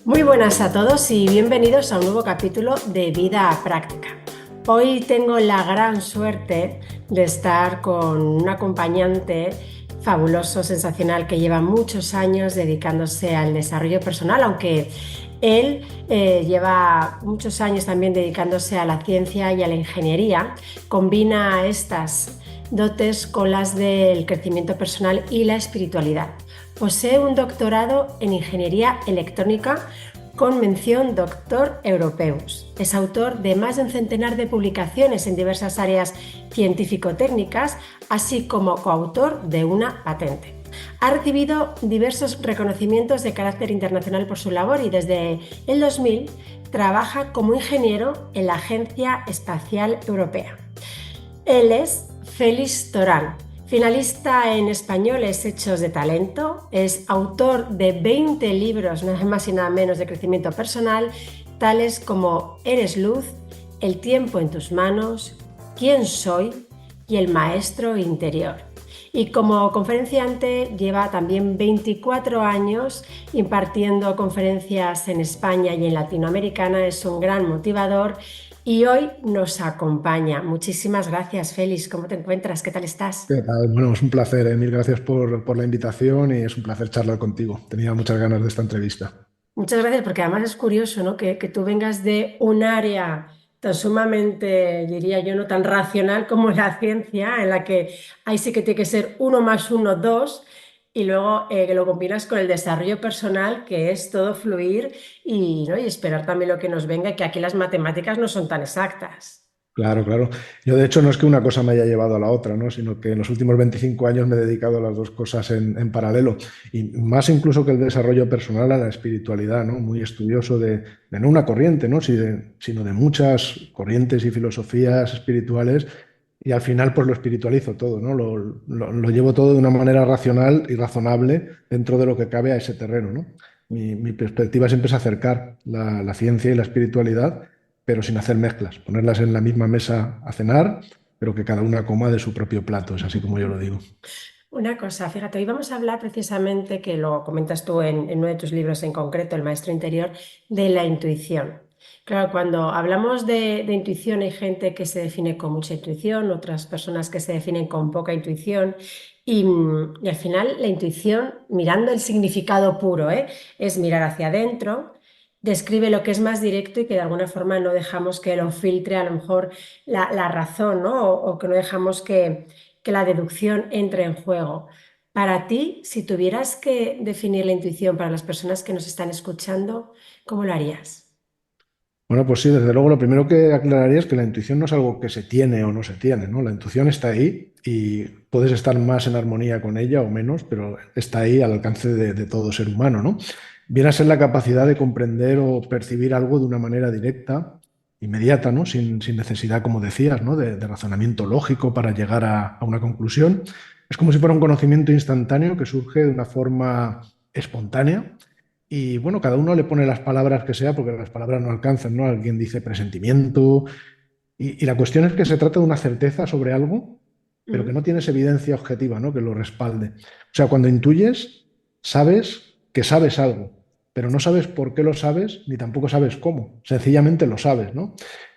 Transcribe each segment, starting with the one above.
Muy buenas a todos y bienvenidos a un nuevo capítulo de Vida Práctica. Hoy tengo la gran suerte de estar con un acompañante fabuloso, sensacional, que lleva muchos años dedicándose al desarrollo personal, aunque él lleva muchos años también dedicándose a la ciencia y a la ingeniería. Combina estas dotes con las del crecimiento personal y la espiritualidad. Posee un doctorado en Ingeniería Electrónica con mención Doctor Europeus. Es autor de más de un centenar de publicaciones en diversas áreas científico-técnicas, así como coautor de una patente. Ha recibido diversos reconocimientos de carácter internacional por su labor y desde el 2000 trabaja como ingeniero en la Agencia Espacial Europea. Él es Félix Torán, finalista en Españoles Hechos de Talento, es autor de 20 libros, nada más y nada menos, de crecimiento personal, tales como Eres luz, El tiempo en tus manos, ¿Quién soy? Y El maestro interior. Y como conferenciante lleva también 24 años impartiendo conferencias en España y en Latinoamérica. Es un gran motivador y hoy nos acompaña. Muchísimas gracias, Félix. ¿Cómo te encuentras? ¿Qué tal estás? ¿Qué tal? Bueno, es un placer, Mil gracias por la invitación y es un placer charlar contigo. Tenía muchas ganas de esta entrevista. Muchas gracias, porque además es curioso, ¿no? Que tú vengas de un área tan sumamente, diría yo, no tan racional como la ciencia, en la que ahí sí que tiene que ser uno más uno, dos, y luego que lo combinas con el desarrollo personal, que es todo fluir y, ¿no? Y esperar también lo que nos venga, y que aquí las matemáticas no son tan exactas. Claro, claro. Yo, de hecho, no es que una cosa me haya llevado a la otra, ¿no? Sino que en los últimos 25 años me he dedicado a las dos cosas en paralelo. Y más incluso que el desarrollo personal, a la espiritualidad, ¿no? Muy estudioso de no una corriente, ¿no? Sino de muchas corrientes y filosofías espirituales. Y al final, pues lo espiritualizo todo, ¿no? Lo llevo todo de una manera racional y razonable dentro de lo que cabe a ese terreno, ¿no? Mi perspectiva siempre es acercar la ciencia y la espiritualidad, pero sin hacer mezclas, ponerlas en la misma mesa a cenar, pero que cada una coma de su propio plato, es así como yo lo digo. Una cosa, fíjate, hoy vamos a hablar precisamente, que lo comentas tú en uno de tus libros en concreto, El maestro interior, de la intuición. Claro, cuando hablamos de intuición hay gente que se define con mucha intuición, otras personas que se definen con poca intuición y al final la intuición, mirando el significado puro, es mirar hacia adentro, describe lo que es más directo y que de alguna forma no dejamos que lo filtre a lo mejor la razón, ¿no? O que no dejamos que la deducción entre en juego. Para ti, si tuvieras que definir la intuición para las personas que nos están escuchando, ¿cómo lo harías? Bueno, pues sí, desde luego lo primero que aclararía es que la intuición no es algo que se tiene o no se tiene, ¿no? La intuición está ahí y puedes estar más en armonía con ella o menos, pero está ahí al alcance de todo ser humano, ¿no? Viene a ser la capacidad de comprender o percibir algo de una manera directa, inmediata, ¿no? Sin necesidad, como decías, ¿no? De razonamiento lógico para llegar a una conclusión. Es como si fuera un conocimiento instantáneo que surge de una forma espontánea y bueno, cada uno le pone las palabras que sea, porque las palabras no alcanzan, ¿no? Alguien dice presentimiento. Y la cuestión es que se trata de una certeza sobre algo, pero que Mm. no tienes evidencia objetiva, ¿no? Que lo respalde. O sea, cuando intuyes, sabes que sabes algo, pero no sabes por qué lo sabes, ni tampoco sabes cómo. Sencillamente lo sabes, ¿no?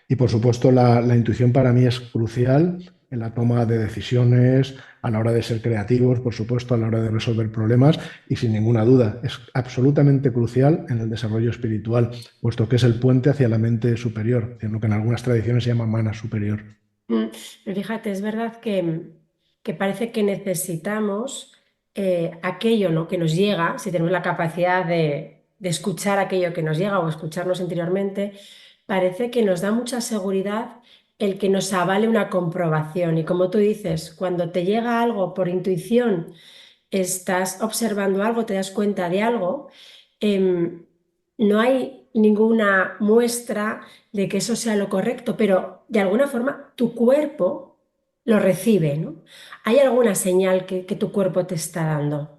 Y por supuesto, la intuición para mí es crucial en la toma de decisiones, a la hora de ser creativos, por supuesto, a la hora de resolver problemas y sin ninguna duda es absolutamente crucial en el desarrollo espiritual, puesto que es el puente hacia la mente superior, en lo que en algunas tradiciones se llama mana superior. Mm. Pero fíjate, es verdad que parece que necesitamos aquello, ¿no? Que nos llega, si tenemos la capacidad de escuchar aquello que nos llega o escucharnos interiormente, parece que nos da mucha seguridad el que nos avale una comprobación. Y como tú dices, cuando te llega algo por intuición, estás observando algo, te das cuenta de algo, em, no hay ninguna muestra de que eso sea lo correcto, pero de alguna forma tu cuerpo lo recibe, ¿no? ¿Hay alguna señal que tu cuerpo te está dando?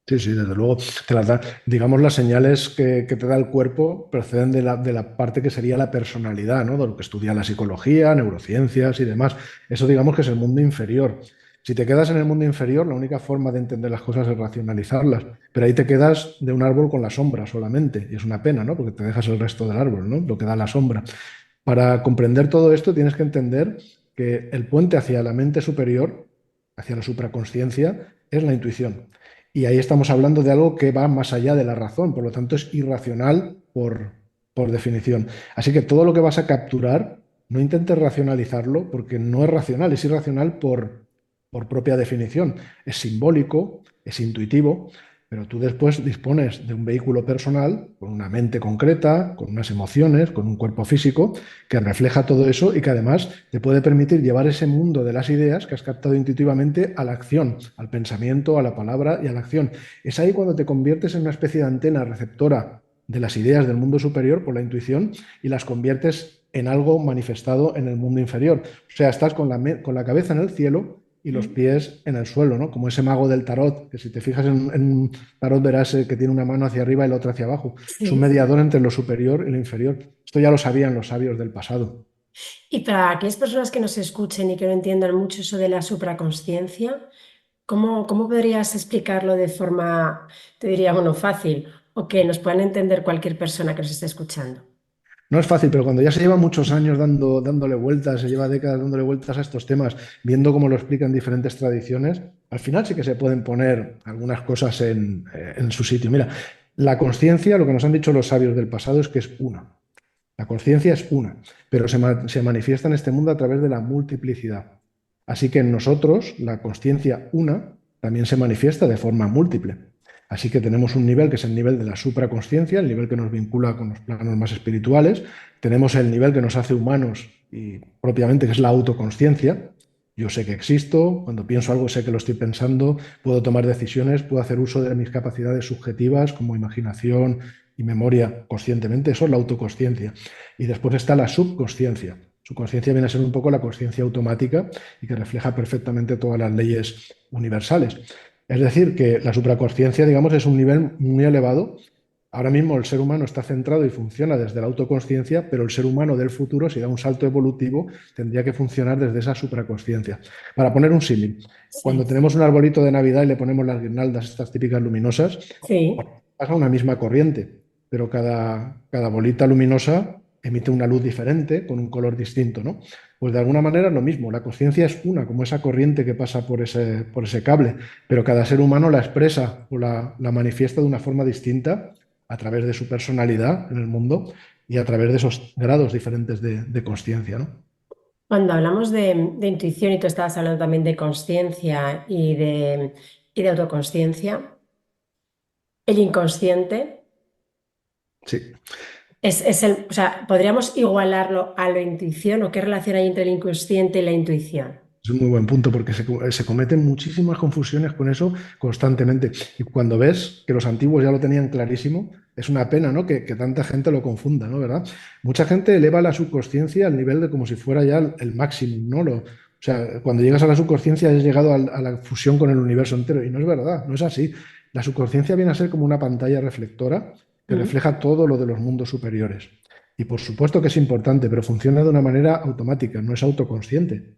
Sí, sí, desde luego. Te las da, digamos, las señales que te da el cuerpo proceden de la parte que sería la personalidad, ¿no? De lo que estudia la psicología, neurociencias y demás. Eso digamos que es el mundo inferior. Si te quedas en el mundo inferior, la única forma de entender las cosas es racionalizarlas, pero ahí te quedas de un árbol con la sombra solamente, y es una pena, ¿no? Porque te dejas el resto del árbol, ¿no? Lo que da la sombra. Para comprender todo esto tienes que entender que el puente hacia la mente superior, hacia la supraconsciencia, es la intuición. Y ahí estamos hablando de algo que va más allá de la razón, por lo tanto es irracional por definición. Así que todo lo que vas a capturar, no intentes racionalizarlo porque no es racional, es irracional por propia definición. Es simbólico, es intuitivo, pero tú después dispones de un vehículo personal con una mente concreta, con unas emociones, con un cuerpo físico que refleja todo eso y que además te puede permitir llevar ese mundo de las ideas que has captado intuitivamente a la acción, al pensamiento, a la palabra y a la acción. Es ahí cuando te conviertes en una especie de antena receptora de las ideas del mundo superior por la intuición y las conviertes en algo manifestado en el mundo inferior. O sea, estás con la cabeza en el cielo y los ¿Mm? pies en el suelo, ¿no? Como ese mago del tarot, que si te fijas en un tarot verás que tiene una mano hacia arriba y la otra hacia abajo. Es un Sí. mediador entre lo superior y lo inferior. Esto ya lo sabían los sabios del pasado. Y para aquellas personas que nos escuchen y que no entiendan mucho eso de la supraconsciencia, ¿cómo podrías explicarlo de forma, te diría, bueno, fácil o que nos puedan entender cualquier persona que nos esté escuchando? No es fácil, pero cuando ya se lleva muchos años dándole vueltas, se lleva décadas dándole vueltas a estos temas, viendo cómo lo explican diferentes tradiciones, al final sí que se pueden poner algunas cosas en su sitio. Mira, la conciencia, lo que nos han dicho los sabios del pasado es que es una. La conciencia es una, pero se manifiesta en este mundo a través de la multiplicidad. Así que en nosotros la conciencia una también se manifiesta de forma múltiple. Así que tenemos un nivel que es el nivel de la supraconsciencia, el nivel que nos vincula con los planos más espirituales. Tenemos el nivel que nos hace humanos y propiamente que es la autoconsciencia. Yo sé que existo, cuando pienso algo sé que lo estoy pensando, puedo tomar decisiones, puedo hacer uso de mis capacidades subjetivas como imaginación y memoria conscientemente. Eso es la autoconsciencia. Y después está la subconsciencia. Subconsciencia viene a ser un poco la consciencia automática y que refleja perfectamente todas las leyes universales. Es decir, que la supraconsciencia, digamos, es un nivel muy elevado. Ahora mismo el ser humano está centrado y funciona desde la autoconsciencia, pero el ser humano del futuro, si da un salto evolutivo, tendría que funcionar desde esa supraconsciencia. Para poner un símil, cuando Sí, tenemos un arbolito de Navidad y le ponemos las guirnaldas, estas típicas luminosas, sí, pasa una misma corriente, pero cada bolita luminosa emite una luz diferente, con un color distinto, ¿no? Pues de alguna manera es lo mismo, la conciencia es una, como esa corriente que pasa por ese cable, pero cada ser humano la expresa o la manifiesta de una forma distinta a través de su personalidad en el mundo y a través de esos grados diferentes de conciencia, ¿no? cuando hablamos de intuición y tú estabas hablando también de conciencia y de autoconsciencia, el inconsciente Sí. o sea, ¿podríamos igualarlo a la intuición o qué relación hay entre el inconsciente y la intuición? Es un muy buen punto porque se cometen muchísimas confusiones con eso constantemente. Y cuando ves que los antiguos ya lo tenían clarísimo, es una pena, ¿no? Que tanta gente lo confunda, ¿no? ¿Verdad? Mucha gente eleva la subconsciencia al nivel de como si fuera ya el máximo, ¿no? O sea, cuando llegas a la subconsciencia has llegado a la fusión con el universo entero y no es verdad, no es así. La subconsciencia viene a ser como una pantalla reflectora que ¿Mm? refleja todo lo de los mundos superiores. Y por supuesto que es importante, pero funciona de una manera automática, no es autoconsciente.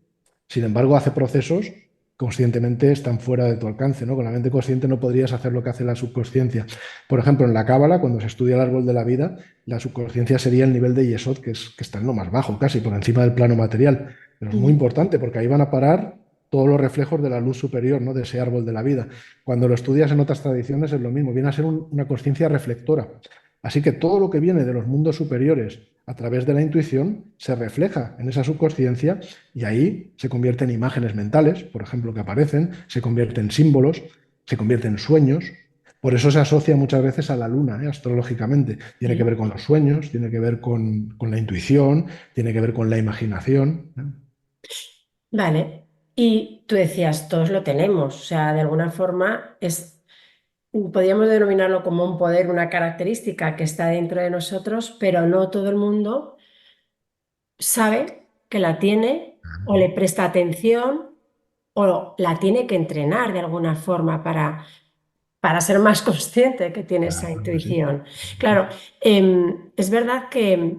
Sin embargo, hace procesos conscientemente están fuera de tu alcance, ¿no? Con la mente consciente no podrías hacer lo que hace la subconsciencia. Por ejemplo, en la Cábala, cuando se estudia el árbol de la vida, la subconsciencia sería el nivel de Yesod, que está en lo más bajo, casi por encima del plano material. Pero es muy ¿Mm? importante porque ahí van a parar todos los reflejos de la luz superior, ¿no? De ese árbol de la vida. Cuando lo estudias en otras tradiciones es lo mismo, viene a ser una conciencia reflectora. Así que todo lo que viene de los mundos superiores a través de la intuición se refleja en esa subconsciencia y ahí se convierte en imágenes mentales, por ejemplo, que aparecen, se convierte en símbolos, se convierte en sueños. Por eso se asocia muchas veces a la luna, astrológicamente. Tiene que Sí. ver con los sueños, tiene que ver con la intuición, tiene que ver con la imaginación, ¿eh? Vale. Y tú decías, todos lo tenemos, o sea, de alguna forma podríamos denominarlo como un poder, una característica que está dentro de nosotros, pero no todo el mundo sabe que la tiene o le presta atención o la tiene que entrenar de alguna forma para ser más consciente que tiene esa Claro que sí. intuición. Claro, es verdad que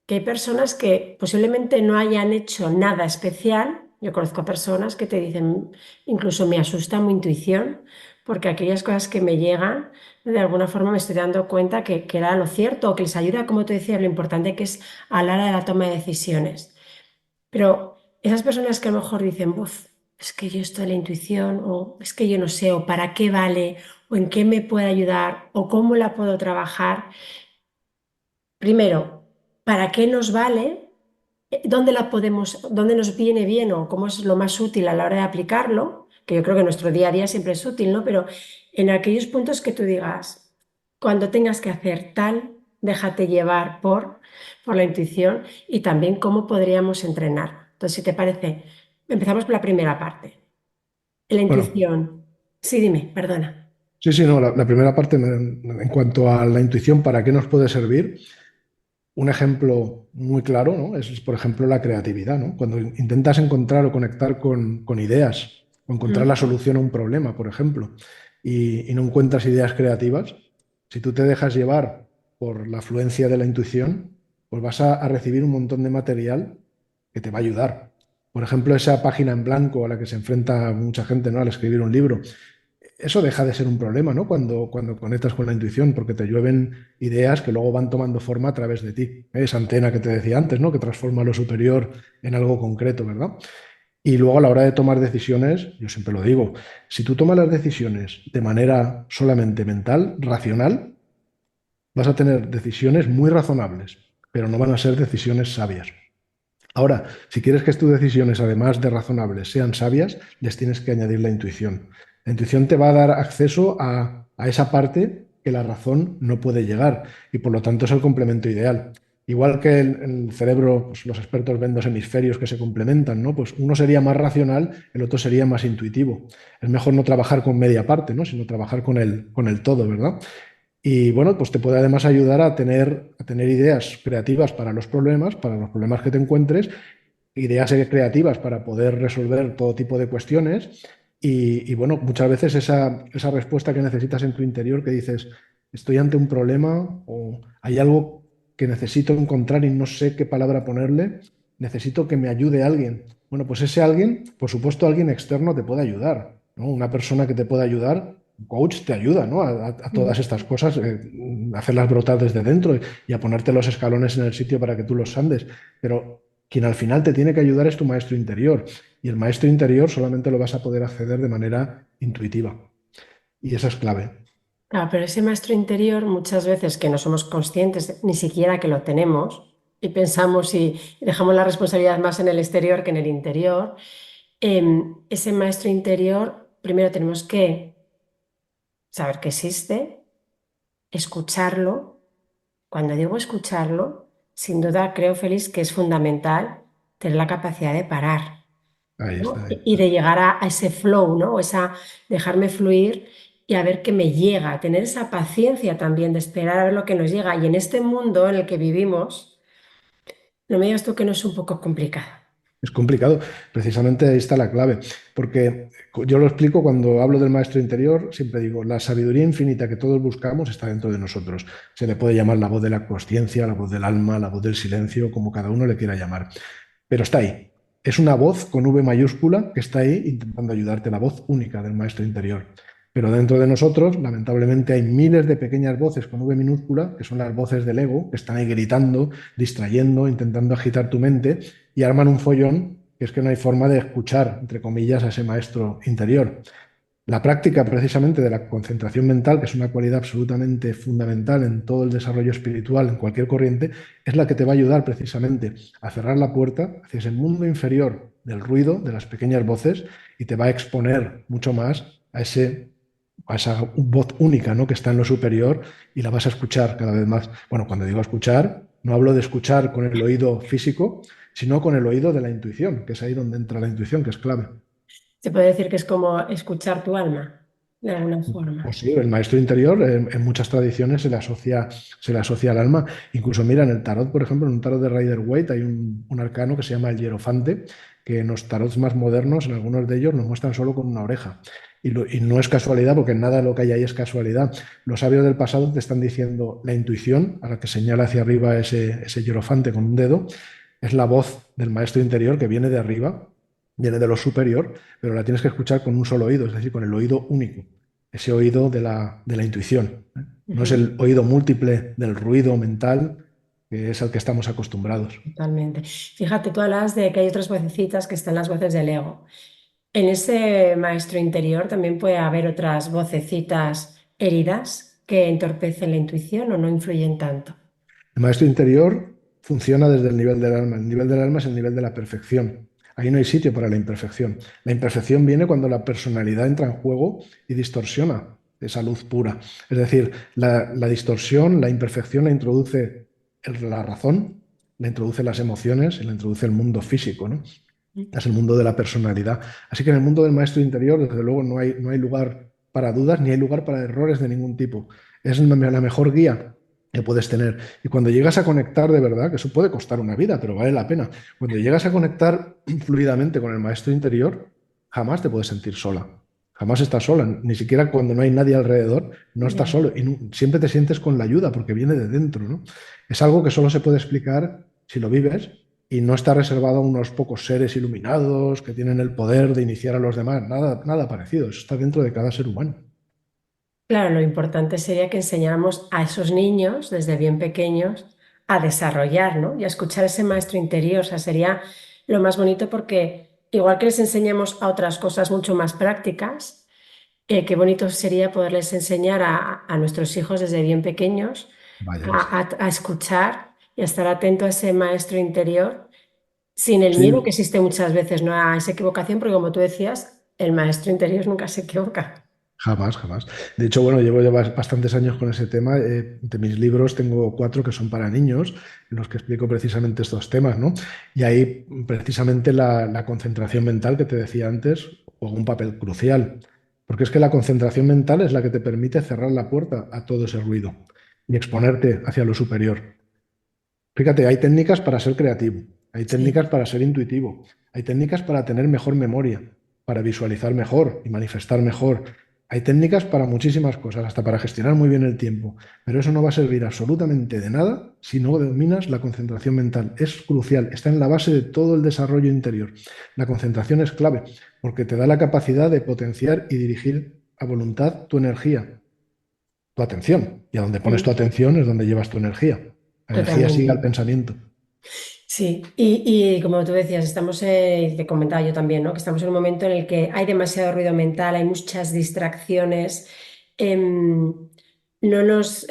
hay personas que posiblemente no hayan hecho nada especial, Yo conozco personas que te dicen, incluso me asusta mi intuición, porque aquellas cosas que me llegan, de alguna forma me estoy dando cuenta que era lo cierto, o que les ayuda, como te decía, lo importante que es a la hora de la toma de decisiones. Pero esas personas que a lo mejor dicen, "Buf, es que yo esto de la intuición, o es que yo no sé, o para qué vale, o en qué me puede ayudar, o cómo la puedo trabajar. Primero, ¿para qué nos vale? ¿Dónde la podemos, dónde nos viene bien o cómo es lo más útil a la hora de aplicarlo? Que yo creo que nuestro día a día siempre es útil, ¿no? Pero en aquellos puntos que tú digas, cuando tengas que hacer tal, déjate llevar por la intuición y también cómo podríamos entrenar. Entonces, si te parece, empezamos por la primera parte. La Bueno, intuición. Sí, dime, perdona. sí, sí, no, la primera parte en cuanto a la intuición, ¿para qué nos puede servir? Un ejemplo muy claro, ¿no? Es, por ejemplo, la creatividad, ¿no? Cuando intentas encontrar o conectar con ideas o encontrar la Mm. solución a un problema, por ejemplo, y no encuentras ideas creativas, si tú te dejas llevar por la fluencia de la intuición, pues vas a recibir un montón de material que te va a ayudar. Por ejemplo, esa página en blanco a la que se enfrenta mucha gente, ¿no? Al escribir un libro, eso deja de ser un problema, ¿no? Cuando conectas con la intuición, porque te llueven ideas que luego van tomando forma a través de ti. Esa antena que te decía antes, ¿no? Que transforma lo superior en algo concreto, ¿verdad? Y luego a la hora de tomar decisiones, yo siempre lo digo, si tú tomas las decisiones de manera solamente mental, racional, vas a tener decisiones muy razonables, pero no van a ser decisiones sabias. Ahora, si quieres que tus decisiones, además de razonables, sean sabias, les tienes que añadir la intuición. La intuición te va a dar acceso a esa parte que la razón no puede llegar y por lo tanto es el complemento ideal. Igual que el cerebro, pues los expertos ven dos hemisferios que se complementan, ¿no? Pues uno sería más racional, el otro sería más intuitivo. Es mejor no trabajar con media parte, ¿no? Sino trabajar con el todo, ¿verdad? Y bueno, pues te puede además ayudar a tener ideas creativas para los problemas que te encuentres, ideas creativas para poder resolver todo tipo de cuestiones. Y bueno, muchas veces esa respuesta que necesitas en tu interior que dices, estoy ante un problema o hay algo que necesito encontrar y no sé qué palabra ponerle, necesito que me ayude alguien. Bueno, pues ese alguien, por supuesto, alguien externo te puede ayudar, ¿no? Una persona que te pueda ayudar, un coach te ayuda, ¿no? A todas estas cosas, a hacerlas brotar desde dentro y a ponerte los escalones en el sitio para que tú los andes. Pero quien al final te tiene que ayudar es tu maestro interior. Y el maestro interior solamente lo vas a poder acceder de manera intuitiva. Y eso es clave. Claro, pero ese maestro interior muchas veces que no somos conscientes ni siquiera que lo tenemos y pensamos y dejamos la responsabilidad más en el exterior que en el interior, ese maestro interior primero tenemos que saber que existe, escucharlo. Cuando digo escucharlo, sin duda creo, Félix, que es fundamental tener la capacidad de parar, Ahí ¿no? está. Y de llegar a ese flow, ¿no? O esa, dejarme fluir y a ver qué me llega, tener esa paciencia también de esperar a ver lo que nos llega. Y en este mundo en el que vivimos, no me digas tú que no es un poco complicado. Es complicado. Precisamente ahí está la clave. Porque yo lo explico cuando hablo del maestro interior, siempre digo, la sabiduría infinita que todos buscamos está dentro de nosotros. Se le puede llamar la voz de la consciencia, la voz del alma, la voz del silencio, como cada uno le quiera llamar. Pero está ahí. Es una voz con V mayúscula que está ahí intentando ayudarte, la voz única del maestro interior. Pero dentro de nosotros, lamentablemente, hay miles de pequeñas voces con V minúscula, que son las voces del ego, que están ahí gritando, distrayendo, intentando agitar tu mente y arman un follón, que es que no hay forma de escuchar, entre comillas, a ese maestro interior. La práctica precisamente de la concentración mental, que es una cualidad absolutamente fundamental en todo el desarrollo espiritual, en cualquier corriente, es la que te va a ayudar precisamente a cerrar la puerta hacia ese mundo inferior del ruido, de las pequeñas voces, y te va a exponer mucho más a esa voz única, ¿no? Que está en lo superior y la vas a escuchar cada vez más. Bueno, cuando digo escuchar, no hablo de escuchar con el oído físico, sino con el oído de la intuición, que es ahí donde entra la intuición, que es clave. Se puede decir que es como escuchar tu alma, de alguna Pues forma. sí, el maestro interior en muchas tradiciones se le asocia al alma. Incluso mira, en el tarot, por ejemplo, en un tarot de Rider-Waite hay un arcano que se llama el Hierofante, que en los tarots más modernos, en algunos de ellos, nos muestran solo con una oreja. Y no es casualidad, porque nada de lo que hay ahí es casualidad. Los sabios del pasado te están diciendo la intuición, a la que señala hacia arriba ese Hierofante con un dedo, es la voz del maestro interior que viene de arriba viene de lo superior, pero la tienes que escuchar con un solo oído, es decir, con el oído único, ese oído de la intuición, ¿eh? No es Ujú. el oído múltiple del ruido mental, que es al que estamos acostumbrados. Totalmente. Fíjate, tú hablas de que hay otras vocecitas que están las voces del ego. En ese maestro interior también puede haber otras vocecitas heridas que entorpecen la intuición o no influyen tanto. El maestro interior funciona desde el nivel del alma. El nivel del alma es el nivel de la perfección. Ahí no hay sitio para la imperfección. La imperfección viene cuando la personalidad entra en juego y distorsiona esa luz pura. Es decir, la distorsión, la imperfección la introduce la razón, la introduce las emociones y la introduce el mundo físico, ¿no? Es el mundo de la personalidad. Así que en el mundo del maestro interior, desde luego, no hay lugar para dudas ni hay lugar para errores de ningún tipo. Es la mejor guía que puedes tener. Y cuando llegas a conectar de verdad, que eso puede costar una vida, pero vale la pena, cuando llegas a conectar fluidamente con el maestro interior, jamás te puedes sentir sola. Jamás estás sola, ni siquiera cuando no hay nadie alrededor, no estás Ya. solo. Y siempre te sientes con la ayuda porque viene de dentro, ¿no? Es algo que solo se puede explicar si lo vives y no está reservado a unos pocos seres iluminados que tienen el poder de iniciar a los demás. Nada, nada parecido. Eso está dentro de cada ser humano. Claro, lo importante sería que enseñáramos a esos niños desde bien pequeños a desarrollar, ¿no? Y a escuchar ese maestro interior. O sea, sería lo más bonito porque igual que les enseñamos a otras cosas mucho más prácticas, qué bonito sería poderles enseñar a nuestros hijos desde bien pequeños Vaya que sí. a escuchar y a estar atento a ese maestro interior sin el miedo que Sí, existe muchas veces, ¿no? A esa equivocación, porque como tú decías, el maestro interior nunca se equivoca. jamás, jamás. De hecho, bueno, llevo ya bastantes años con ese tema. De mis libros tengo 4 que son para niños, en los que explico precisamente estos temas, ¿no? Y ahí precisamente la concentración mental que te decía antes juega un papel crucial, porque es que la concentración mental es la que te permite cerrar la puerta a todo ese ruido y exponerte hacia lo superior. Fíjate, hay técnicas para ser creativo, hay técnicas Sí, para ser intuitivo, hay técnicas para tener mejor memoria, para visualizar mejor y manifestar mejor. Hay técnicas para muchísimas cosas, hasta para gestionar muy bien el tiempo, pero eso no va a servir absolutamente de nada si no dominas la concentración mental. Es crucial, está en la base de todo el desarrollo interior. La concentración es clave porque te da la capacidad de potenciar y dirigir a voluntad tu energía, tu atención. Y a donde pones tu mm, atención es donde llevas tu energía. La energía sigue al totalmente. pensamiento. Sí, y como tú decías, estamos, y te comentaba yo también, ¿no? Que estamos en un momento en el que hay demasiado ruido mental, hay muchas distracciones, em, no nos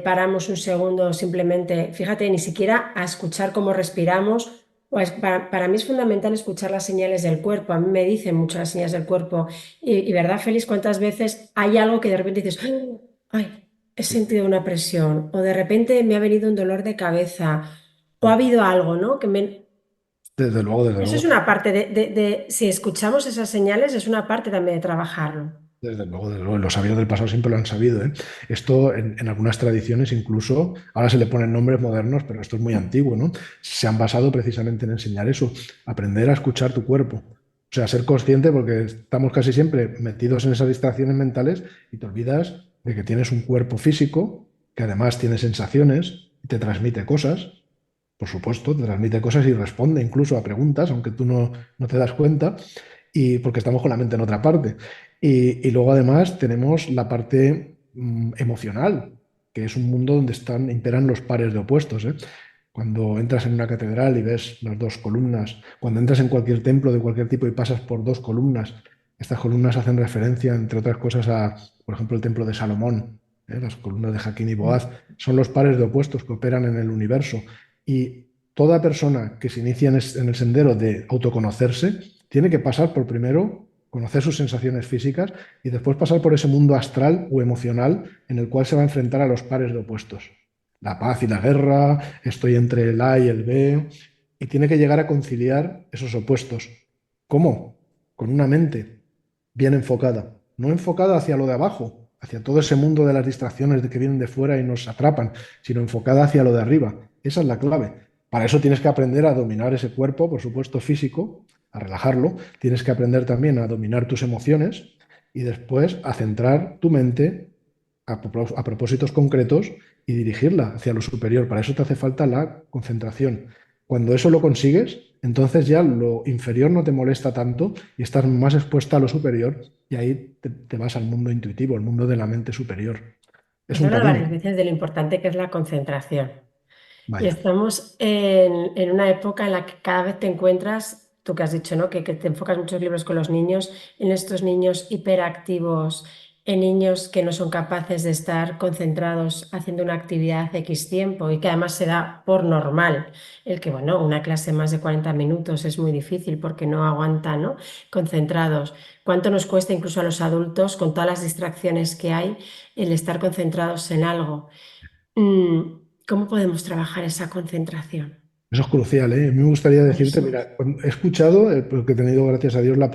paramos un segundo simplemente, fíjate, ni siquiera a escuchar cómo respiramos. Para mí es fundamental escuchar las señales del cuerpo, a mí me dicen mucho las señales del cuerpo y ¿verdad, Félix? ¿Cuántas veces hay algo que de repente dices, ay, he sentido una presión o de repente me ha venido un dolor de cabeza? O ha habido algo, ¿no? Desde luego, desde Eso es luego. una parte si escuchamos esas señales, es una parte también de trabajarlo. Desde luego, desde luego. Los sabios del pasado siempre lo han sabido, ¿eh? Esto en algunas tradiciones incluso, ahora se le ponen nombres modernos, pero esto es muy antiguo, ¿no? Se han basado precisamente en enseñar eso, aprender a escuchar tu cuerpo. O sea, ser consciente porque estamos casi siempre metidos en esas distracciones mentales y te olvidas de que tienes un cuerpo físico que además tiene sensaciones y te transmite cosas. Por supuesto, te transmite cosas y responde incluso a preguntas, aunque tú no te das cuenta, y porque estamos con la mente en otra parte. Y luego además tenemos la parte emocional, que es un mundo donde imperan los pares de opuestos, ¿eh? Cuando entras en una catedral y ves las dos columnas, cuando entras en cualquier templo de cualquier tipo y pasas por dos columnas, estas columnas hacen referencia, entre otras cosas, a, por ejemplo, el templo de Salomón, ¿eh? Las columnas de Jaquín y Boaz, son los pares de opuestos que operan en el universo. Y toda persona que se inicia en el sendero de autoconocerse tiene que pasar por primero conocer sus sensaciones físicas y después pasar por ese mundo astral o emocional en el cual se va a enfrentar a los pares de opuestos. La paz y la guerra, estoy entre el A y el B, y tiene que llegar a conciliar esos opuestos. ¿Cómo? Con una mente bien enfocada, no enfocada hacia lo de abajo, hacia todo ese mundo de las distracciones de que vienen de fuera y nos atrapan, sino enfocada hacia lo de arriba. Esa es la clave. Para eso tienes que aprender a dominar ese cuerpo, por supuesto físico, a relajarlo. Tienes que aprender también a dominar tus emociones y después a centrar tu mente a propósitos concretos y dirigirla hacia lo superior. Para eso te hace falta la concentración. Cuando eso lo consigues, entonces ya lo inferior no te molesta tanto y estás más expuesta a lo superior y ahí te vas al mundo intuitivo, el mundo de la mente superior. Es Has un hablado camino. varias veces de lo importante que es la concentración. Y Vaya. estamos en una época en la que cada vez te encuentras, tú que has dicho, ¿no? Que te enfocas muchos libros con los niños, en estos niños hiperactivos, en niños que no son capaces de estar concentrados haciendo una actividad X tiempo y que además se da por normal. El que, bueno, una clase más de 40 minutos es muy difícil porque no aguantan, ¿no? Concentrados. ¿Cuánto nos cuesta incluso a los adultos, con todas las distracciones que hay, el estar concentrados en algo? ¿Cómo podemos trabajar esa concentración? Eso es crucial, ¿eh? A mí me gustaría decirte, Eso. mira, he escuchado, porque he tenido, gracias a Dios, la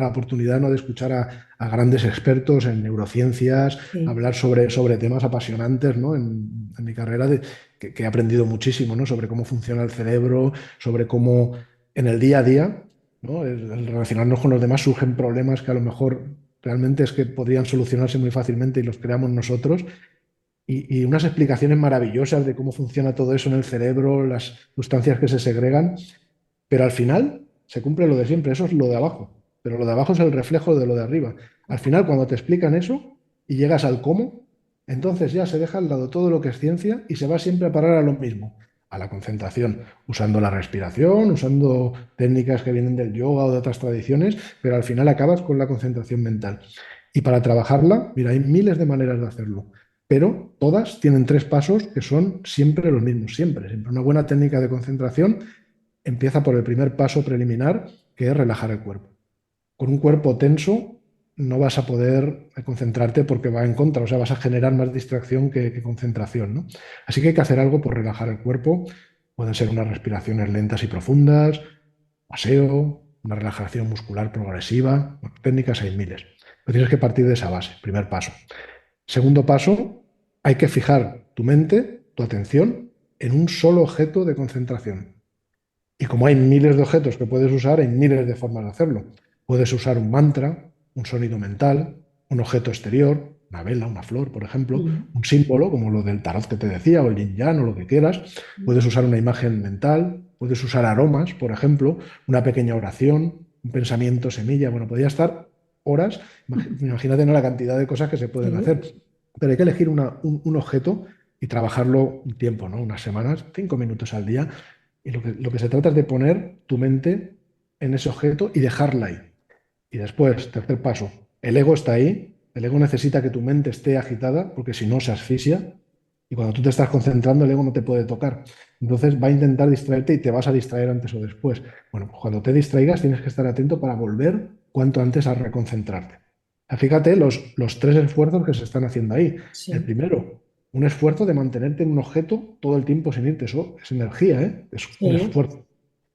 oportunidad, ¿no?, de escuchar a grandes expertos en neurociencias, Sí. hablar sobre temas apasionantes, ¿no? En mi carrera, que he aprendido muchísimo, ¿no? Sobre cómo funciona el cerebro, sobre cómo en el día a día, ¿no?, el relacionarnos con los demás surgen problemas que a lo mejor realmente es que podrían solucionarse muy fácilmente y los creamos nosotros y unas explicaciones maravillosas de cómo funciona todo eso en el cerebro, las sustancias que se segregan, pero al final se cumple lo de siempre, eso es lo de abajo, pero lo de abajo es el reflejo de lo de arriba. Al final, cuando te explican eso y llegas al cómo, entonces ya se deja al lado todo lo que es ciencia y se va siempre a parar a lo mismo, a la concentración, usando la respiración, usando técnicas que vienen del yoga o de otras tradiciones, pero al final acabas con la concentración mental. Y para trabajarla, mira, hay miles de maneras de hacerlo, pero todas tienen tres pasos que son siempre los mismos, siempre, siempre. Una buena técnica de concentración empieza por el primer paso preliminar, que es relajar el cuerpo. Con un cuerpo tenso no vas a poder concentrarte porque va en contra, o sea, vas a generar más distracción que concentración, ¿no? Así que hay que hacer algo por relajar el cuerpo. Pueden ser unas respiraciones lentas y profundas, paseo, una relajación muscular progresiva. Bueno, técnicas hay miles. Pero tienes que partir de esa base, primer paso. Segundo paso, hay que fijar tu mente, tu atención, en un solo objeto de concentración. Y como hay miles de objetos que puedes usar, hay miles de formas de hacerlo. Puedes usar un mantra, un sonido mental, un objeto exterior, una vela, una flor, por ejemplo, Mm, un símbolo como lo del tarot que te decía, o el yin yang, o lo que quieras. Puedes usar una imagen mental, puedes usar aromas, por ejemplo, una pequeña oración, un pensamiento semilla. Bueno, podría estar horas. Imagínate, ¿no?, la cantidad de cosas que se pueden hacer. sí. Pero hay que elegir un objeto y trabajarlo un tiempo, ¿no? Unas semanas, 5 minutos al día, y lo que se trata es de poner tu mente en ese objeto y dejarla ahí. Y después, tercer paso, el ego está ahí, el ego necesita que tu mente esté agitada porque si no se asfixia y cuando tú te estás concentrando el ego no te puede tocar. Entonces va a intentar distraerte y te vas a distraer antes o después. Bueno, pues cuando te distraigas tienes que estar atento para volver cuanto antes a reconcentrarte. Fíjate los tres esfuerzos que se están haciendo ahí. El Sí, primero, un esfuerzo de mantenerte en un objeto todo el tiempo sin irte. Eso es energía, ¿eh? Es un sí, esfuerzo.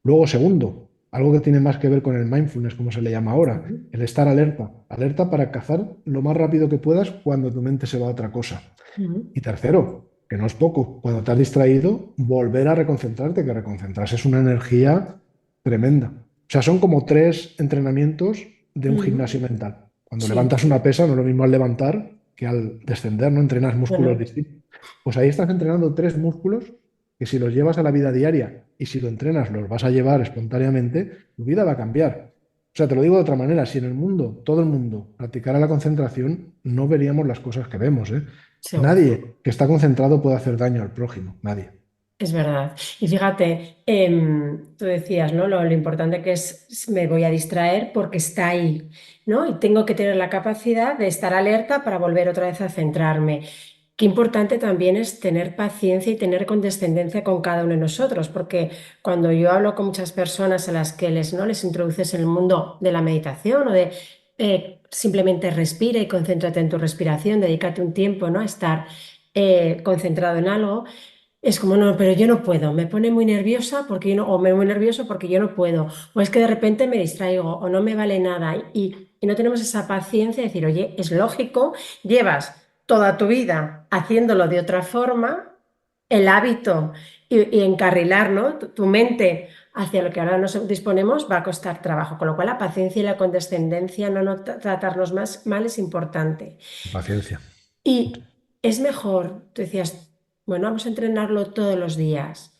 Luego, segundo, algo que tiene más que ver con el mindfulness, como se le llama ahora, sí. el estar alerta, alerta para cazar lo más rápido que puedas cuando tu mente se va a otra cosa. Mm, Y tercero, que no es poco, cuando te has distraído, volver a reconcentrarte, que reconcentrarse es una energía tremenda. O sea, son como tres entrenamientos de un mm, gimnasio mental. Cuando sí, levantas una pesa, no es lo mismo al levantar que al descender, no entrenas músculos bueno, distintos. Pues ahí estás entrenando tres músculos que si los llevas a la vida diaria y si lo entrenas, los vas a llevar espontáneamente, tu vida va a cambiar. O sea, te lo digo de otra manera, si en el mundo, todo el mundo, practicara la concentración, no veríamos las cosas que vemos, ¿eh? seguro. Nadie que está concentrado puede hacer daño al prójimo, nadie. Es verdad. Y fíjate, tú decías, ¿no? Lo importante que es, me voy a distraer porque está ahí, ¿no? Y tengo que tener la capacidad de estar alerta para volver otra vez a centrarme. Qué importante también es tener paciencia y tener condescendencia con cada uno de nosotros, porque cuando yo hablo con muchas personas a las que ¿no?, les introduces en el mundo de la meditación o de simplemente respira y concéntrate en tu respiración, dedícate un tiempo, ¿no?, a estar concentrado en algo. Es como, no, pero yo no puedo, me pone muy nerviosa porque yo no, o me muy nervioso porque yo no puedo, o es que de repente me distraigo, o no me vale nada, y no tenemos esa paciencia de decir, oye, es lógico, llevas toda tu vida haciéndolo de otra forma, el hábito y encarrilar, ¿no?, tu mente hacia lo que ahora nos disponemos va a costar trabajo, con lo cual la paciencia y la condescendencia, no tratarnos más mal es importante. Paciencia. Y es mejor, tú decías, bueno, vamos a entrenarlo todos los días.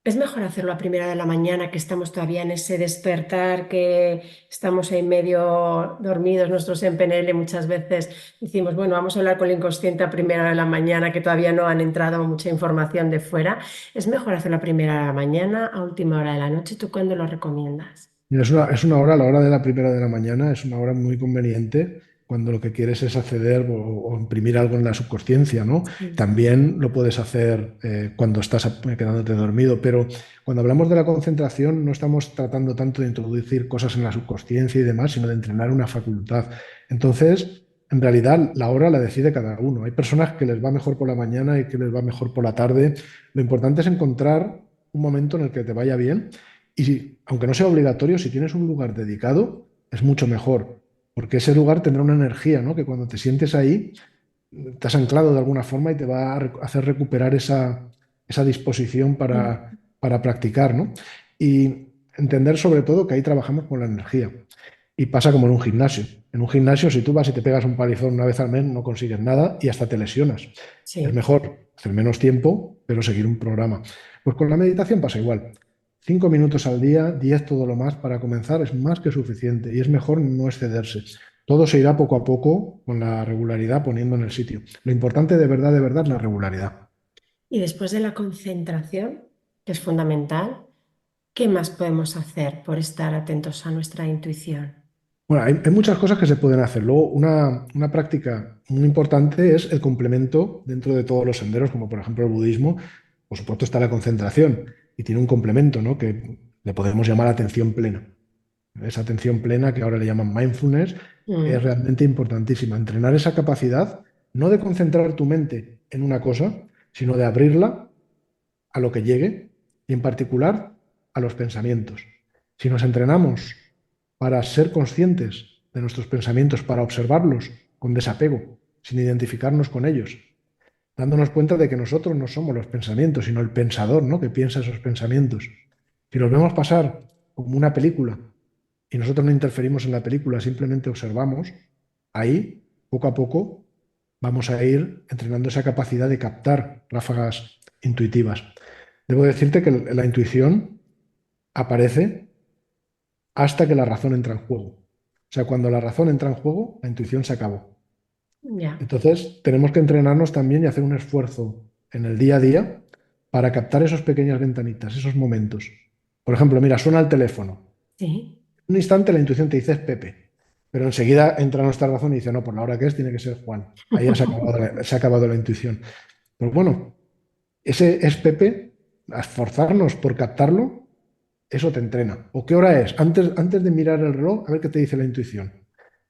Es mejor hacerlo a primera de la mañana, que estamos todavía en ese despertar, que estamos ahí medio dormidos. Nosotros en PNL muchas veces decimos, bueno, vamos a hablar con el inconsciente a primera de la mañana, que todavía no han entrado mucha información de fuera. Es mejor hacerlo a primera de la mañana, a última hora de la noche. ¿Tú cuándo lo recomiendas? Mira, es una hora, la hora de la primera de la mañana, es una hora muy conveniente cuando lo que quieres es acceder o imprimir algo en la subconsciencia, ¿no? Sí. También lo puedes hacer cuando estás quedándote dormido, pero cuando hablamos de la concentración no estamos tratando tanto de introducir cosas en la subconsciencia y demás, sino de entrenar una facultad. Entonces, en realidad, la hora la decide cada uno. Hay personas que les va mejor por la mañana y que les va mejor por la tarde. Lo importante es encontrar un momento en el que te vaya bien y aunque no sea obligatorio, si tienes un lugar dedicado, es mucho mejor, porque ese lugar tendrá una energía, ¿no? Que cuando te sientes ahí, te has anclado de alguna forma y te va a hacer recuperar esa disposición para practicar, ¿no? Y entender sobre todo que ahí trabajamos con la energía. Y pasa como en un gimnasio. En un gimnasio, si tú vas y te pegas un palizón una vez al mes, no consigues nada y hasta te lesionas. Es Sí. mejor hacer menos tiempo, pero seguir un programa. Pues con la meditación pasa igual. 5 minutos al día, 10 todo lo más para comenzar es más que suficiente y es mejor no excederse. Todo se irá poco a poco con la regularidad poniendo en el sitio. Lo importante de verdad, es la regularidad. Y después de la concentración, que es fundamental, ¿qué más podemos hacer por estar atentos a nuestra intuición? Bueno, hay muchas cosas que se pueden hacer. Luego, una práctica muy importante es el complemento dentro de todos los senderos, como por ejemplo el budismo. Por supuesto está la concentración y tiene un complemento, ¿no? Que le podemos llamar atención plena. Esa atención plena que ahora le llaman mindfulness es Mm. realmente importantísima. Entrenar esa capacidad, no de concentrar tu mente en una cosa, sino de abrirla a lo que llegue y en particular a los pensamientos. Si nos entrenamos para ser conscientes de nuestros pensamientos, para observarlos con desapego, sin identificarnos con ellos, dándonos cuenta de que nosotros no somos los pensamientos, sino el pensador, ¿no? Que piensa esos pensamientos. Si los vemos pasar como una película y nosotros no interferimos en la película, simplemente observamos, ahí, poco a poco, vamos a ir entrenando esa capacidad de captar ráfagas intuitivas. Debo decirte que la intuición aparece hasta que la razón entra en juego. O sea, cuando la razón entra en juego, la intuición se acabó. Ya. Entonces, tenemos que entrenarnos también y hacer un esfuerzo en el día a día para captar esas pequeñas ventanitas, esos momentos. Por ejemplo, mira, suena el teléfono. Sí. En un instante la intuición te dice es Pepe, pero enseguida entra nuestra razón y dice, no, por la hora que es, tiene que ser Juan. Ahí ya se ha acabado la intuición. Pero bueno, ese es Pepe, a esforzarnos por captarlo, eso te entrena. ¿O qué hora es? Antes de mirar el reloj, a ver qué te dice la intuición.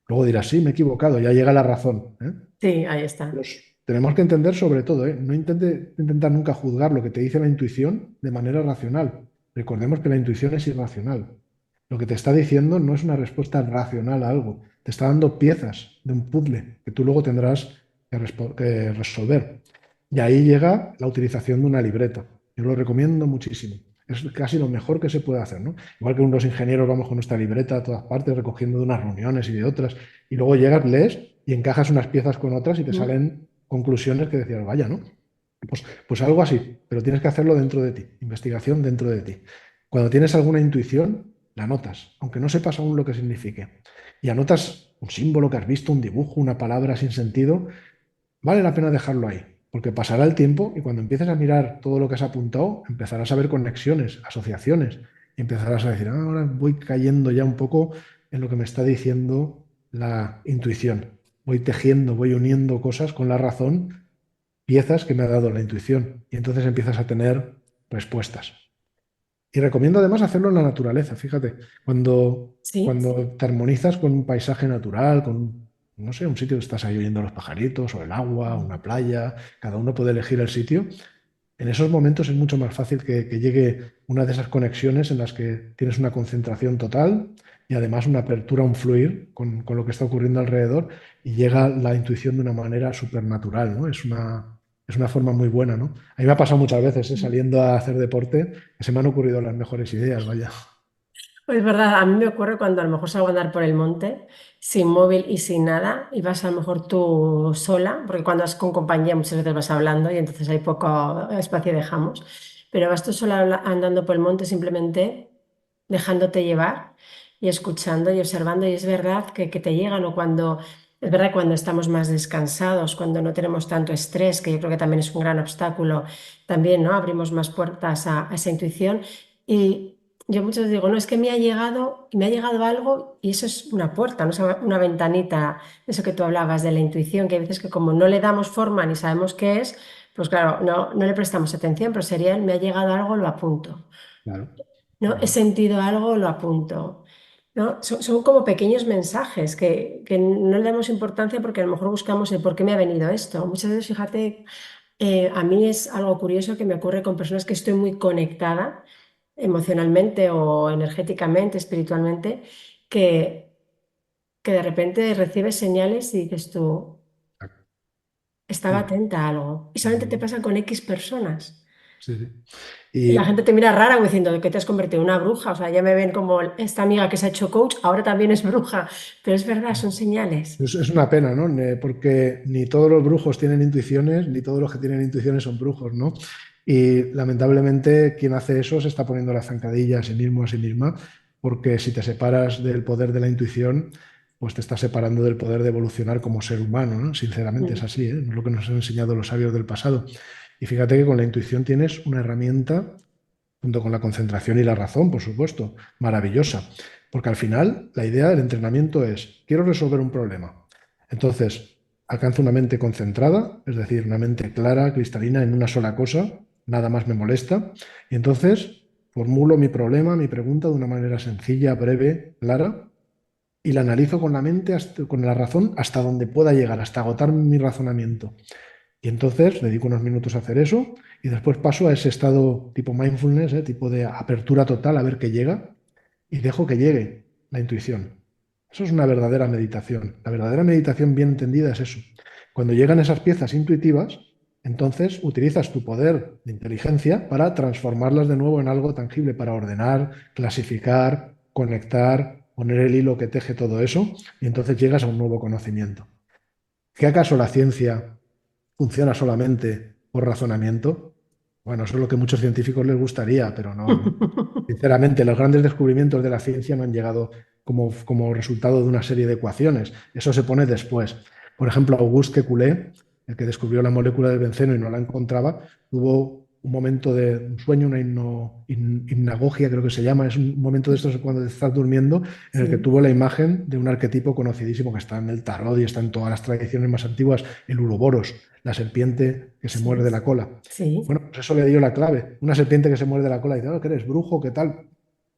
Luego dirás, sí, me he equivocado, ya llega la razón. ¿Eh? Sí, ahí está. Pues tenemos que entender sobre todo, ¿eh? No intentar nunca juzgar lo que te dice la intuición de manera racional. Recordemos que la intuición es irracional. Lo que te está diciendo no es una respuesta racional a algo. Te está dando piezas de un puzzle que tú luego tendrás que resolver. Y ahí llega la utilización de una libreta. Yo lo recomiendo muchísimo. Es casi lo mejor que se puede hacer, ¿no? Igual que unos ingenieros vamos con nuestra libreta a todas partes, recogiendo de unas reuniones y de otras, y luego llegas, lees y encajas unas piezas con otras y te Mm. salen conclusiones que decías, vaya, ¿no? Pues algo así, pero tienes que hacerlo dentro de ti, investigación dentro de ti. Cuando tienes alguna intuición, la anotas, aunque no sepas aún lo que signifique. Y anotas un símbolo que has visto, un dibujo, una palabra sin sentido, vale la pena dejarlo ahí, porque pasará el tiempo y cuando empieces a mirar todo lo que has apuntado, empezarás a ver conexiones, asociaciones, y empezarás a decir, "Ah, ahora voy cayendo ya un poco en lo que me está diciendo la intuición. Voy tejiendo, voy uniendo cosas con la razón, piezas que me ha dado la intuición, y entonces empiezas a tener respuestas. Y recomiendo además hacerlo en la naturaleza, fíjate, Sí. cuando te armonizas con un paisaje natural, con, no sé, un sitio que estás ahí oyendo los pajaritos o el agua, una playa, cada uno puede elegir el sitio. En esos momentos es mucho más fácil que llegue una de esas conexiones en las que tienes una concentración total y además una apertura, un fluir con lo que está ocurriendo alrededor y llega la intuición de una manera supernatural, ¿no? Es una forma muy buena, ¿no? A mí me ha pasado muchas veces, saliendo a hacer deporte, que se me han ocurrido las mejores ideas, vaya. Pues es verdad, a mí me ocurre cuando a lo mejor salgo a andar por el monte, sin móvil y sin nada, y vas a lo mejor tú sola, porque cuando vas con compañía muchas veces vas hablando y entonces hay poco espacio y dejamos. pero vas tú sola andando por el monte simplemente dejándote llevar y escuchando y observando y es verdad que te llegan o cuando, es verdad cuando estamos más descansados, cuando no tenemos tanto estrés, que yo creo que también es un gran obstáculo, también, ¿no? Abrimos más puertas a esa intuición y yo muchas veces digo, no, es que me ha llegado algo y eso es una puerta, no es una ventanita, eso que tú hablabas de la intuición, que hay veces que como no le damos forma ni sabemos qué es, pues claro, no le prestamos atención, pero sería el me ha llegado algo, lo apunto. Claro. ¿No? He sentido algo, lo apunto. ¿No? Son como pequeños mensajes que no le damos importancia porque a lo mejor buscamos el por qué me ha venido esto. Muchas veces, fíjate, a mí es algo curioso que me ocurre con personas que estoy muy conectada emocionalmente o energéticamente, espiritualmente, que, que de repente recibes señales y dices tú, estaba Sí. atenta a algo. Y solamente te Mm, pasa con X personas. sí, sí. Y la gente Y te mira rara como diciendo que te has convertido en una bruja. O sea, ya me ven como esta amiga que se ha hecho coach, ahora también es bruja. Pero es verdad, son señales. es una pena, ¿no? Porque ni todos los brujos tienen intuiciones, ni todos los que tienen intuiciones son brujos, ¿no? Y lamentablemente quien hace eso se está poniendo la zancadilla a sí mismo, a sí misma, porque si te separas del poder de la intuición, pues te estás separando del poder de evolucionar como ser humano, ¿no? Sinceramente es Mm. así, ¿eh? Es lo que nos han enseñado los sabios del pasado. Y fíjate que con la intuición tienes una herramienta junto con la concentración y la razón, por supuesto, maravillosa. Porque al final la idea del entrenamiento es, quiero resolver un problema. Entonces, alcanzo una mente concentrada, es decir, una mente clara, cristalina, en una sola cosa, nada más me molesta. Y entonces formulo mi problema, mi pregunta de una manera sencilla, breve, clara, y la analizo con la mente, con la razón, hasta donde pueda llegar, hasta agotar mi razonamiento. Y entonces dedico unos minutos a hacer eso y después paso a ese estado tipo mindfulness, tipo de apertura total a ver qué llega y dejo que llegue la intuición. Eso es una verdadera meditación. La verdadera meditación bien entendida es eso. Cuando llegan esas piezas intuitivas, entonces utilizas tu poder de inteligencia para transformarlas de nuevo en algo tangible, para ordenar, clasificar, conectar, poner el hilo que teje todo eso y entonces llegas a un nuevo conocimiento. ¿Qué acaso la ciencia funciona solamente por razonamiento? Bueno, eso es lo que a muchos científicos les gustaría, pero no, ¿no? Sinceramente, los grandes descubrimientos de la ciencia no han llegado como resultado de una serie de ecuaciones. Eso se pone después. Por ejemplo, Auguste Kekulé, el que descubrió la molécula del benceno y no la encontraba, tuvo un momento de un sueño, una hipnagogia, creo que se llama. Es un momento de estos cuando estás durmiendo, en el que Sí, tuvo la imagen de un arquetipo conocidísimo que está en el tarot y está en todas las tradiciones más antiguas, el Uroboros, la serpiente que se sí, muerde la cola. sí. Bueno, pues eso le dio la clave. Una serpiente que se muerde la cola y dice, oh, ¿qué eres? ¿Brujo? ¿Qué tal?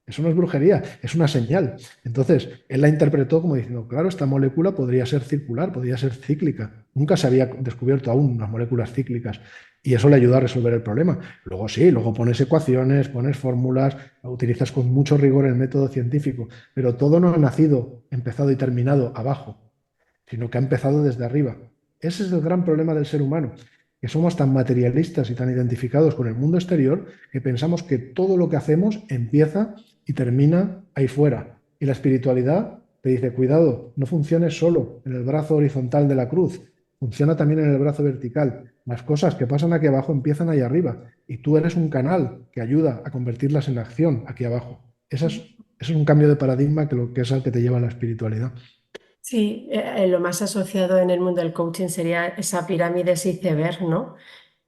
Eso no es brujería, es una señal. Entonces, él la interpretó como diciendo, claro, esta molécula podría ser circular, podría ser cíclica. Nunca se había descubierto aún unas moléculas cíclicas y eso le ayudó a resolver el problema. Luego sí, luego pones ecuaciones, pones fórmulas, utilizas con mucho rigor el método científico, pero todo no ha nacido, empezado y terminado abajo, sino que ha empezado desde arriba. Ese es el gran problema del ser humano, que somos tan materialistas y tan identificados con el mundo exterior que pensamos que todo lo que hacemos empieza y termina ahí fuera. Y la espiritualidad te dice, cuidado, no funcione solo en el brazo horizontal de la cruz, funciona también en el brazo vertical. Las cosas que pasan aquí abajo empiezan ahí arriba y tú eres un canal que ayuda a convertirlas en acción aquí abajo. Eso es un cambio de paradigma que lo que es al que te lleva a la espiritualidad. Sí, lo más asociado en el mundo del coaching sería esa pirámide iceberg, ¿no?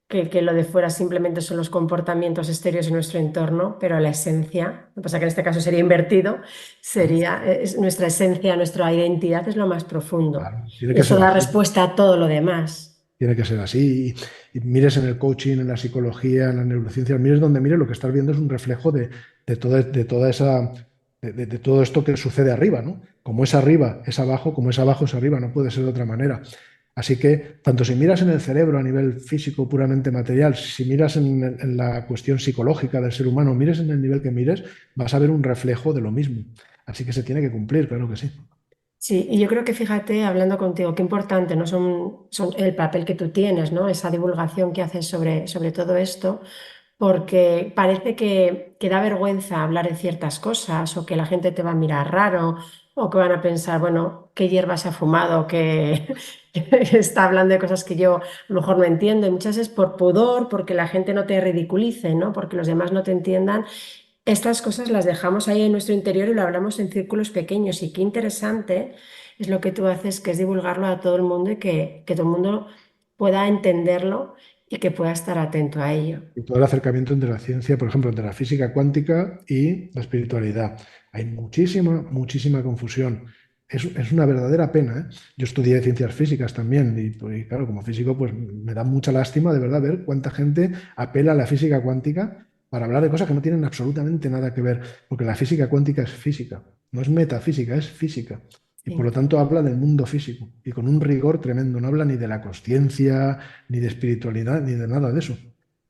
Que lo de fuera simplemente son los comportamientos exteriores en nuestro entorno, pero la esencia, lo que pasa que en este caso sería invertido, sería es nuestra esencia, nuestra identidad es lo más profundo. Claro, tiene Y que eso ser da así. respuesta a todo lo demás. Tiene que ser así. Y mires en el coaching, en la psicología, en la neurociencia, mires donde mires, lo que estás viendo es un reflejo de toda esa, de todo esto que sucede arriba, ¿no? Como es arriba, es abajo, como es abajo, es arriba, no puede ser de otra manera. Así que, tanto si miras en el cerebro a nivel físico puramente material, si miras en la cuestión psicológica del ser humano, mires en el nivel que mires, vas a ver un reflejo de lo mismo. Así que se tiene que cumplir, claro que sí. Sí, y yo creo que fíjate, hablando contigo, qué importante, ¿no? Son el papel que tú tienes, ¿no? Esa divulgación que haces sobre todo esto, porque parece que da vergüenza hablar de ciertas cosas o que la gente te va a mirar raro o que van a pensar, bueno, qué hierba se ha fumado, está hablando de cosas que yo a lo mejor no entiendo, y muchas veces por pudor, porque la gente no te ridiculice, ¿no? Porque los demás no te entiendan. Estas cosas las dejamos ahí en nuestro interior y lo hablamos en círculos pequeños. Y qué interesante es lo que tú haces, que es divulgarlo a todo el mundo y que todo el mundo pueda entenderlo y que pueda estar atento a ello. Y todo el acercamiento entre la ciencia, por ejemplo, entre la física cuántica y la espiritualidad. Hay muchísima, muchísima confusión. Es una verdadera pena, ¿eh? Yo estudié ciencias físicas también y claro, como físico, pues me da mucha lástima de verdad ver cuánta gente apela a la física cuántica para hablar de cosas que no tienen absolutamente nada que ver, porque la física cuántica es física, no es metafísica, es física. Y por Sí. lo tanto habla del mundo físico y con un rigor tremendo. No habla ni de la consciencia, ni de espiritualidad, ni de nada de eso.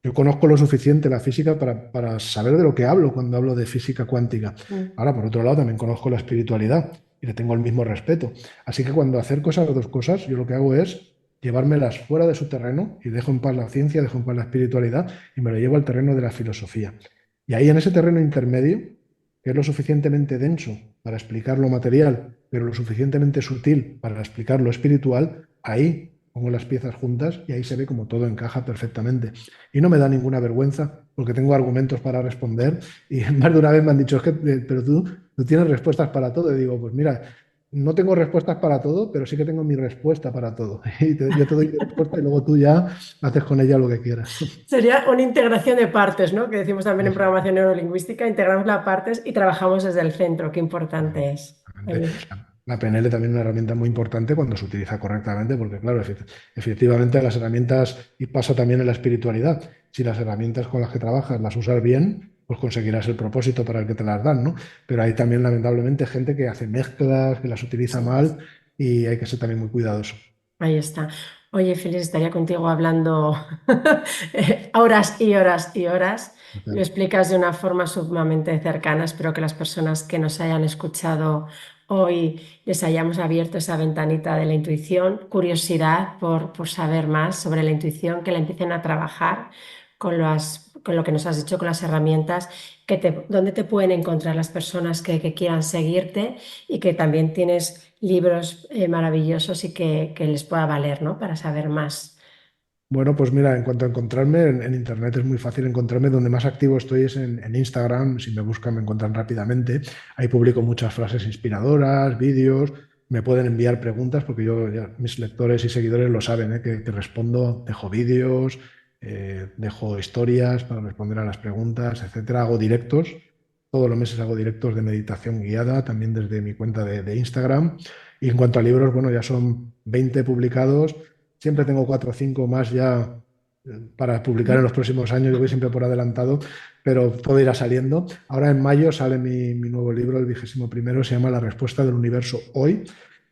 Yo conozco lo suficiente la física para saber de lo que hablo cuando hablo de física cuántica. Mm. Ahora, por otro lado, también conozco la espiritualidad y le tengo el mismo respeto. Así que cuando acerco esas dos cosas, yo lo que hago es llevármelas fuera de su terreno y dejo en paz la ciencia, dejo en paz la espiritualidad y me lo llevo al terreno de la filosofía. Y ahí en ese terreno intermedio, que es lo suficientemente denso para explicar lo material, pero lo suficientemente sutil para explicar lo espiritual, ahí pongo las piezas juntas y ahí se ve como todo encaja perfectamente. Y no me da ninguna vergüenza porque tengo argumentos para responder y más de una vez me han dicho, es que, pero tú tienes respuestas para todo. Y digo, pues mira, no tengo respuestas para todo, pero sí que tengo mi respuesta para todo. Y yo te doy mi respuesta y luego tú ya haces con ella lo que quieras. Sería una integración de partes, ¿no? Que decimos también en Eso. programación neurolingüística, integramos las partes y trabajamos desde el centro. Qué importante es. Oye, La PNL también es una herramienta muy importante cuando se utiliza correctamente, porque claro, efectivamente las herramientas, y pasa también en la espiritualidad, si las herramientas con las que trabajas las usas bien, pues conseguirás el propósito para el que te las dan, ¿no? Pero hay también lamentablemente gente que hace mezclas, que las utiliza eso es. mal y hay que ser también muy cuidadoso. Ahí está. Oye, Feliz, estaría contigo hablando horas y horas y horas. Lo explicas de una forma sumamente cercana. Espero que las personas que nos hayan escuchado hoy les hayamos abierto esa ventanita de la intuición, curiosidad por saber más sobre la intuición, que la empiecen a trabajar con lo que nos has dicho, con las herramientas, dónde te pueden encontrar las personas que quieran seguirte y que también tienes libros maravillosos y que les pueda valer, ¿no? Para saber más. Bueno, pues mira, en cuanto a encontrarme en Internet es muy fácil encontrarme. Donde más activo estoy es en Instagram. Si me buscan, me encuentran rápidamente. Ahí publico muchas frases inspiradoras, vídeos. Me pueden enviar preguntas porque mis lectores y seguidores lo saben, ¿eh? Que respondo, dejo vídeos, dejo historias para responder a las preguntas, etcétera. Hago directos. Todos los meses hago directos de meditación guiada, también desde mi cuenta de Instagram. Y en cuanto a libros, bueno, ya son 20 publicados. Siempre tengo 4 o 5 más ya para publicar en los próximos años. Yo voy siempre por adelantado, pero todo irá saliendo. Ahora en mayo sale mi nuevo libro, el 21º, se llama La respuesta del universo hoy,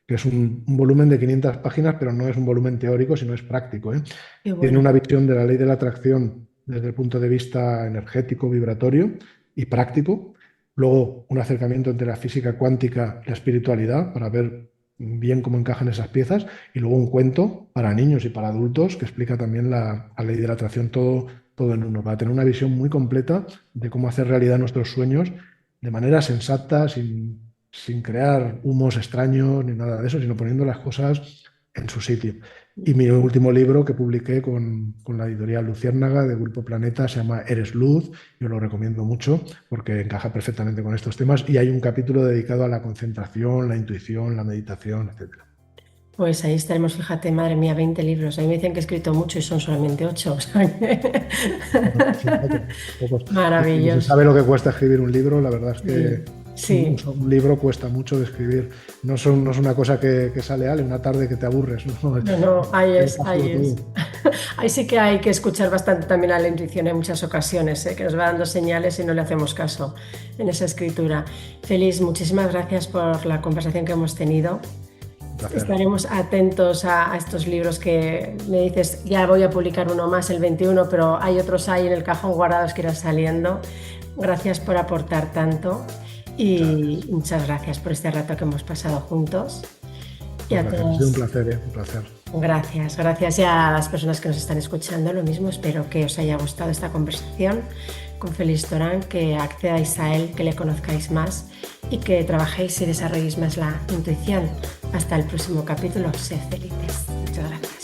que es un volumen de 500 páginas, pero no es un volumen teórico, sino es práctico, ¿eh? Qué Tiene bueno. una visión de la ley de la atracción desde el punto de vista energético, vibratorio y práctico. Luego, un acercamiento entre la física cuántica y la espiritualidad para ver bien cómo encajan esas piezas. Y luego un cuento para niños y para adultos que explica también la ley de la atracción, todo en uno, para tener una visión muy completa de cómo hacer realidad nuestros sueños de manera sensata, sin crear humos extraños ni nada de eso, sino poniendo las cosas en su sitio. Y mi último libro que publiqué con la editorial Luciérnaga de Grupo Planeta se llama Eres Luz. Yo lo recomiendo mucho porque encaja perfectamente con estos temas y hay un capítulo dedicado a la concentración, la intuición, la meditación, etcétera. Pues ahí estaremos, fíjate, madre mía, 20 libros. A mí me dicen que he escrito mucho y son solamente 8. O sea Bueno, pues fíjate, pocos. Y no se Maravilloso. sabe lo que cuesta escribir un libro. La verdad es Sí, que sí. un libro cuesta mucho de escribir. No es una cosa que sale en una tarde que te aburres, ¿no? No, no, ahí Hay que es, ahí dejárselo es. todo. Ahí sí que hay que escuchar bastante también a la intuición en muchas ocasiones, que nos va dando señales y no le hacemos caso en esa escritura. Feliz, muchísimas gracias por la conversación que hemos tenido. Un placer. Estaremos atentos a estos libros que me dices, ya voy a publicar uno más el 21, pero hay otros ahí en el cajón guardados que irán saliendo. Gracias por aportar tanto Muchas y gracias. muchas gracias por este rato que hemos pasado juntos. Y Pues a gracias. Ha sido un todos, placer, ¿eh? Un placer. gracias. Gracias y a las personas que nos están escuchando, lo mismo. Espero que os haya gustado esta conversación con Feliz Torán, que accedáis a él, que le conozcáis más y que trabajéis y desarrolléis más la intuición Hasta el próximo capítulo. Sed felices. Muchas gracias.